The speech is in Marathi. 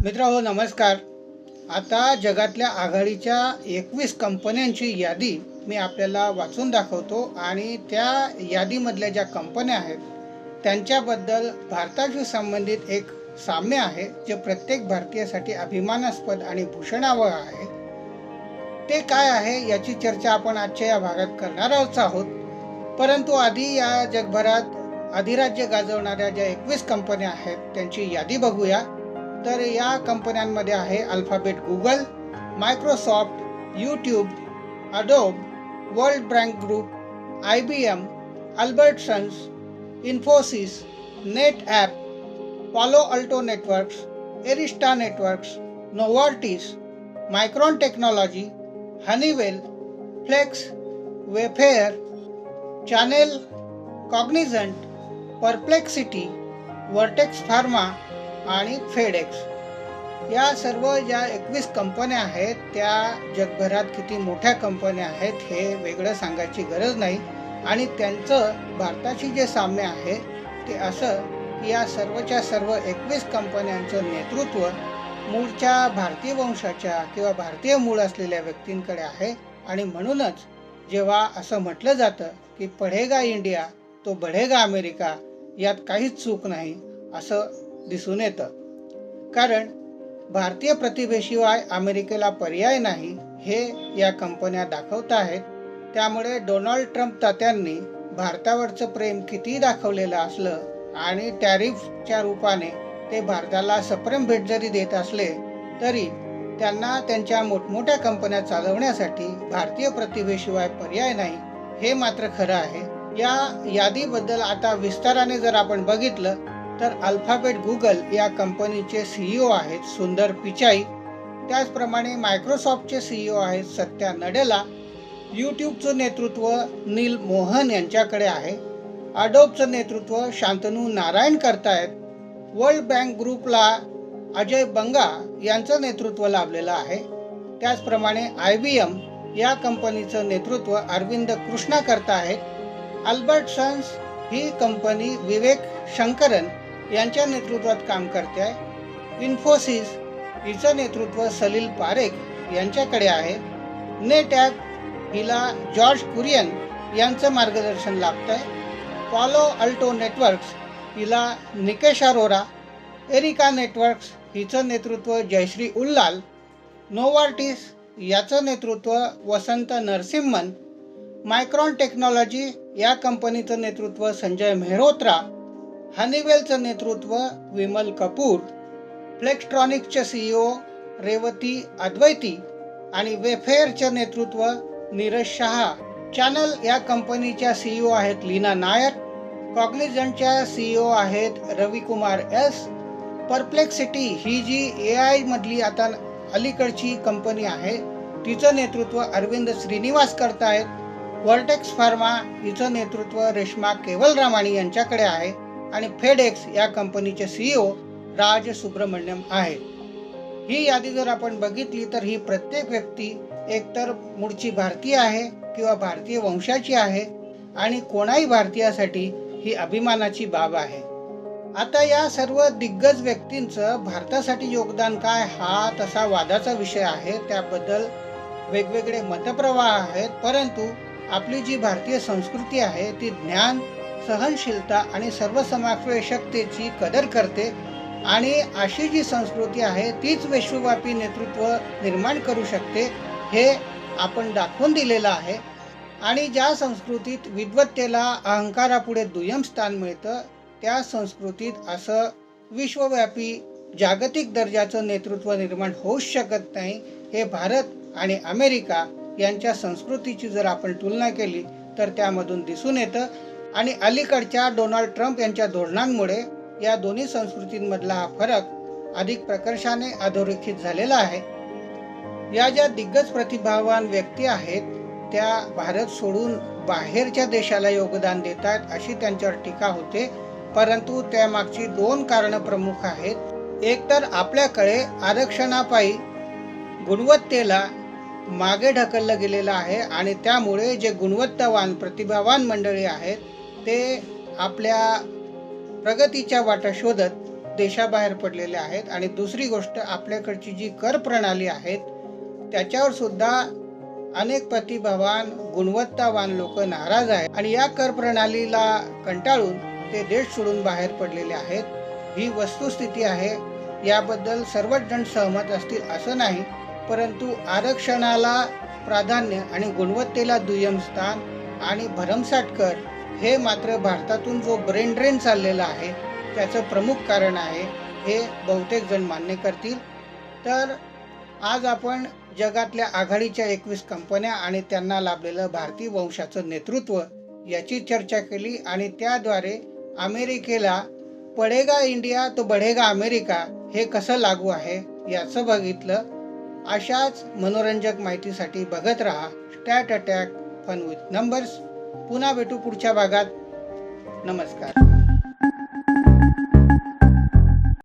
मित्रांनो नमस्कार। आता जगातल्या आघाडीच्या 21 कंपन्यांची यादी मी आपल्याला वाचून दाखवतो आणि त्या यादीमधल्या ज्या कंपन्या आहेत त्यांच्याबद्दल भारताशी संबंधित एक साम्य आहे जे प्रत्येक भारतीयासाठी अभिमानास्पद आणि भूषणावह आहे। ते काय आहे याची चर्चा आपण आजच्या या भागात करणार आहोत। परंतु आधी या जगभरात अधिराज्य गाजवणाऱ्या ज्या 21 कंपन्या आहेत त्यांची यादी बघूया। तर या कंपन्यांमध्ये आहे Alphabet Google, Microsoft, YouTube, Adobe, World Bank Group, IBM, Albertsons, Infosys, NetApp, Palo Alto Networks, Arista Networks, Novartis, Micron Technology, Honeywell, Flex, Wayfair, Chanel, Cognizant, Perplexity, Vertex Pharma आणि फेडेक्स। या सर्व ज्या 21 कंपन्या आहेत त्या जगभरात किती मोठ्या कंपन्या आहेत हे वेगळं सांगायची गरज नाही आणि त्यांचं भारताशी जे साम्य आहे ते असं की या सर्वच्या सर्व 21 कंपन्यांचं नेतृत्व मूळच्या भारतीय वंशाच्या किंवा भारतीय मूळ असलेल्या व्यक्तींकडे आहे। आणि म्हणूनच जेव्हा असं म्हटलं जातं की पढेगा इंडिया तो बढ़ेगा अमेरिका, यात काहीच चूक नाही असं दिसून येतं। कारण भारतीय प्रतिभेशिवाय अमेरिकेला पर्याय नाही हे या कंपन्या दाखवत आहेत। त्यामुळे डोनाल्ड ट्रम्प तात्यांनी भारतावरचं प्रेम किती दाखवलेलं असलं आणि टॅरिफच्या रूपाने ते भारताला सप्रेम भेट जरी देत असले तरी त्यांना त्यांच्या मोठमोठ्या कंपन्या चालवण्यासाठी भारतीय प्रतिभेशिवाय पर्याय नाही हे मात्र खरं आहे। या यादीबद्दल आता विस्ताराने जर आपण बघितलं तर अल्फाबेट गूगल या कंपनीचे CEO आहेत सुंदर पिचाई, त्याचप्रमाणे मायक्रोसॉफ्टचे CEO आहेत सत्या नडेला, यूट्यूबचं नेतृत्व नील मोहन यांच्याकडे आहे, अडोबचं नेतृत्व शांतनू नारायण करतायत, वर्ल्ड बँक ग्रुपला अजय बंगा यांचं नेतृत्व लाभलेलं आहे, त्याचप्रमाणे IBM या कंपनीचं नेतृत्व अरविंद कृष्णा करतायत, अल्बर्टसन्स ही कंपनी विवेक शंकरन यांच्या नेतृत्वात काम करते आहे, इन्फोसिस हिचं नेतृत्व सलील पारेख यांच्याकडे आहे, नेट ॲप हिला जॉर्ज कुरियन यांचं मार्गदर्शन लाभतं आहे, पालो अल्टो नेटवर्क्स हिला निकेश अरोरा, एरिका नेटवर्क्स हिचं नेतृत्व जयश्री उल्लाल, नोवार्टिस याचं नेतृत्व वसंत नरसिम्हन, मायक्रॉन टेक्नॉलॉजी या कंपनीचं नेतृत्व संजय मेहरोत्रा, हनीवेलचं नेतृत्व विमल कपूर, फ्लेक्स्ट्रॉनिक्सचे CEO रेवती अद्वैती आणि वेफेअरचं नेतृत्व नीरज शहा, चॅनल या कंपनीच्या CEO आहेत लीना नायर, कॉग्निझंटच्या CEO आहेत रविकुमार S, परप्लेक्सिटी ही जी AI मधली आता अलीकडची कंपनी आहे तिचं नेतृत्व अरविंद श्रीनिवास करतायत, वर्टेक्स फार्मा हिचं नेतृत्व रेश्मा केवलरामाणी यांच्याकडे आहे आणि फेडेक्स या कंपनीचे CEO राज सुब्रमण्यम आहे। ही यादी जर आपण बघितली तर ही प्रत्येक व्यक्ती एकतर मूळची भारतीय आहे किंवा भारतीय वंशाची आहे आणि कोणाही भारतीयासाठी ही अभिमानाची बाब आहे। आता या सर्व दिग्गज व्यक्तींचं भारतासाठी योगदान काय हा तसा वादाचा विषय आहे, त्याबद्दल वेगवेगळे मतप्रवाह आहेत। परंतु आपली जी भारतीय संस्कृती आहे ती ज्ञान, सहनशीलता आणि सर्वसमावेशकतेची कदर करते आणि अशी जी संस्कृती आहे तीच विश्वव्यापी नेतृत्व निर्माण करू शकते हे आपण दाखवून दिलेलं आहे। आणि ज्या संस्कृतीत विद्वत्तेला अहंकारापुढे दुय्यम स्थान मिळतं त्या संस्कृतीत असं विश्वव्यापी जागतिक दर्जाचं नेतृत्व निर्माण होऊच शकत नाही। हे भारत आणि अमेरिका यांच्या संस्कृतीची जर आपण तुलना केली तर त्यामधून दिसून येतं आणि अलीकडच्या डोनाल्ड ट्रम्प यांच्या धोरणांमुळे या दोन्ही संस्कृतींमधला हा फरक अधिक प्रकर्षाने अधोरेखित झालेला आहे। या ज्या दिग्गज प्रतिभावान व्यक्ती आहेत त्या भारत सोडून बाहेरच्या देशाला योगदान देतात अशी त्यांच्यावर टीका होते, परंतु त्यामागची 2 कारणं प्रमुख आहेत। एक तर आपल्याकडे आरक्षणापायी गुणवत्तेला मागे ढकललं गेलेलं आहे आणि त्यामुळे जे गुणवत्तावान प्रतिभावान मंडळी आहेत ते आपल्या प्रगतीच्या वाटा शोधत देशाबाहेर पडलेले आहेत आणि दुसरी गोष्ट आपल्याकडची जी कर प्रणाली आहे त्याच्यावर सुद्धा अनेक प्रतिभावान गुणवत्तावान लोक नाराज आहेत आणि या कर प्रणालीला कंटाळून ते देश सोडून बाहेर पडलेले आहेत। ही वस्तुस्थिती आहे, याबद्दल सर्वच जण सहमत असतील असं नाही, परंतु आरक्षणाला प्राधान्य आणि गुणवत्तेला दुय्यम स्थान आणि भरमसाठ कर हे मात्र भारतातून जो ब्रेन ड्रेन चाललेला आहे त्याचं प्रमुख कारण आहे, हे बहुतेक जण मान्य करतील। तर आज आपण जगातल्या आघाडीच्या 21 कंपन्या आणि त्यांना लाभलेलं भारतीय वंशाचं नेतृत्व याची चर्चा केली आणि त्याद्वारे अमेरिकेला पडेगा इंडिया तो बढ़ेगा अमेरिका हे कसं लागू आहे याचं बघितलं। अशाच मनोरंजक माहितीसाठी बघत राहा stat attack fun with numbers. पुन्हा भेटू पुढच्या भागात। नमस्कार।